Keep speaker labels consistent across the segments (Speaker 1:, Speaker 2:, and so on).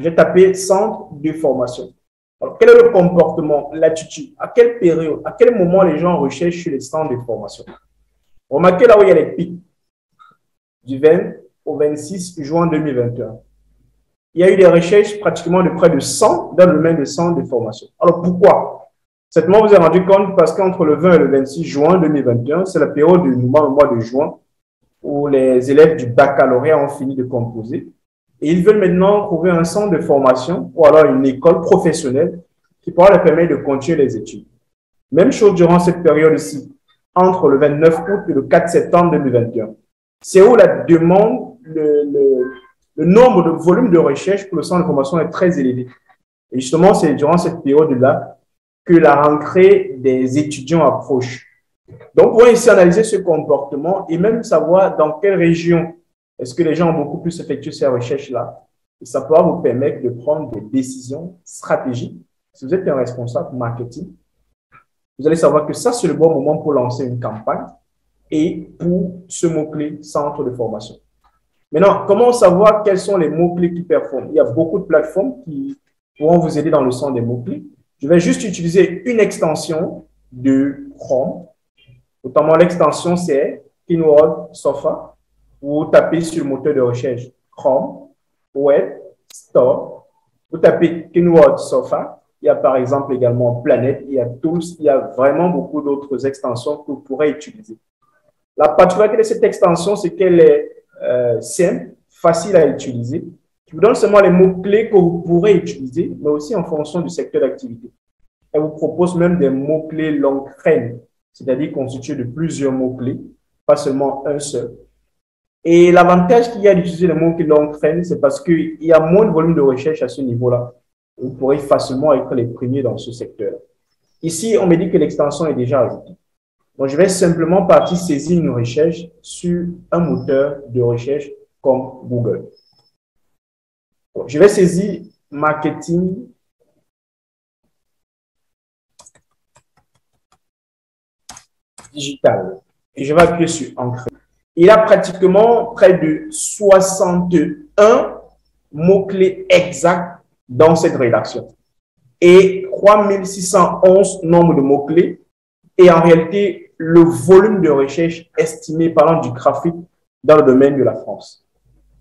Speaker 1: J'ai tapé centre de formation. Alors, quel est le comportement, l'attitude? À quelle période, à quel moment les gens recherchent sur les centres de formation? Remarquez là où il y a les pics, du 20 au 26 juin 2021. Il y a eu des recherches pratiquement de près de 100 dans le domaine des centres de formation. Alors, pourquoi? Certainement, vous vous avez rendu compte parce qu'entre le 20 et le 26 juin 2021, c'est la période du mois de juin où les élèves du baccalauréat ont fini de composer. Et ils veulent maintenant trouver un centre de formation ou alors une école professionnelle qui pourra leur permettre de continuer les études. Même chose durant cette période-ci, entre le 29 août et le 4 septembre 2021. C'est où la demande, le nombre de volumes de recherche pour le centre de formation est très élevé. Et justement, c'est durant cette période-là que la rentrée des étudiants approche. Donc, on va ici analyser ce comportement et même savoir dans quelle région est-ce que les gens ont beaucoup plus effectué ces recherches-là. Et ça pourra vous permettre de prendre des décisions stratégiques. Si vous êtes un responsable marketing, vous allez savoir que ça, c'est le bon moment pour lancer une campagne et pour ce mot-clé centre de formation. Maintenant, comment savoir quels sont les mots-clés qui performent? Il y a beaucoup de plateformes qui pourront vous aider dans le sens des mots-clés. Je vais juste utiliser une extension de Chrome. Notamment, l'extension, c'est Keyword Sofa. Vous tapez sur le moteur de recherche Chrome, Web, Store. Vous tapez Keyword Sofa. Il y a par exemple également Planète, il y a Tools, il y a vraiment beaucoup d'autres extensions que vous pourrez utiliser. La particularité de cette extension, c'est qu'elle est simple, facile à utiliser, qui vous donne seulement les mots-clés que vous pourrez utiliser, mais aussi en fonction du secteur d'activité. Elle vous propose même des mots-clés longue traîne, c'est-à-dire constitués de plusieurs mots-clés, pas seulement un seul. Et l'avantage qu'il y a d'utiliser les mots-clés longue traîne, c'est parce qu'il y a moins de volume de recherche à ce niveau-là. Vous pourrez facilement être les premiers dans ce secteur. Ici, on me dit que l'extension est déjà ajoutée. Donc, je vais simplement partir saisir une recherche sur un moteur de recherche comme Google. Donc, je vais saisir marketing digital et je vais appuyer sur Entrée. Il y a pratiquement près de 61 mots-clés exacts dans cette rédaction et 3611 nombres de mots-clés et en réalité le volume de recherche estimé parlant du trafic dans le domaine de la France.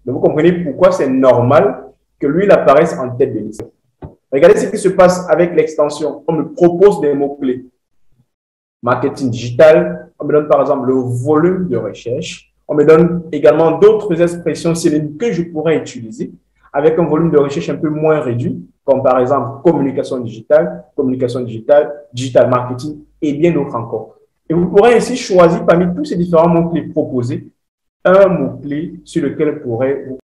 Speaker 1: Donc vous comprenez pourquoi c'est normal que lui il apparaisse en tête de liste. Regardez ce qui se passe avec l'extension. On me propose des mots-clés. Marketing digital, on me donne par exemple le volume de recherche. On me donne également d'autres expressions synonymes que je pourrais utiliser avec un volume de recherche un peu moins réduit, comme par exemple communication digitale, digital marketing et bien d'autres encore. Et vous pourrez ainsi choisir parmi tous ces différents mots-clés proposés, un mot-clé sur lequel vous pourrez vous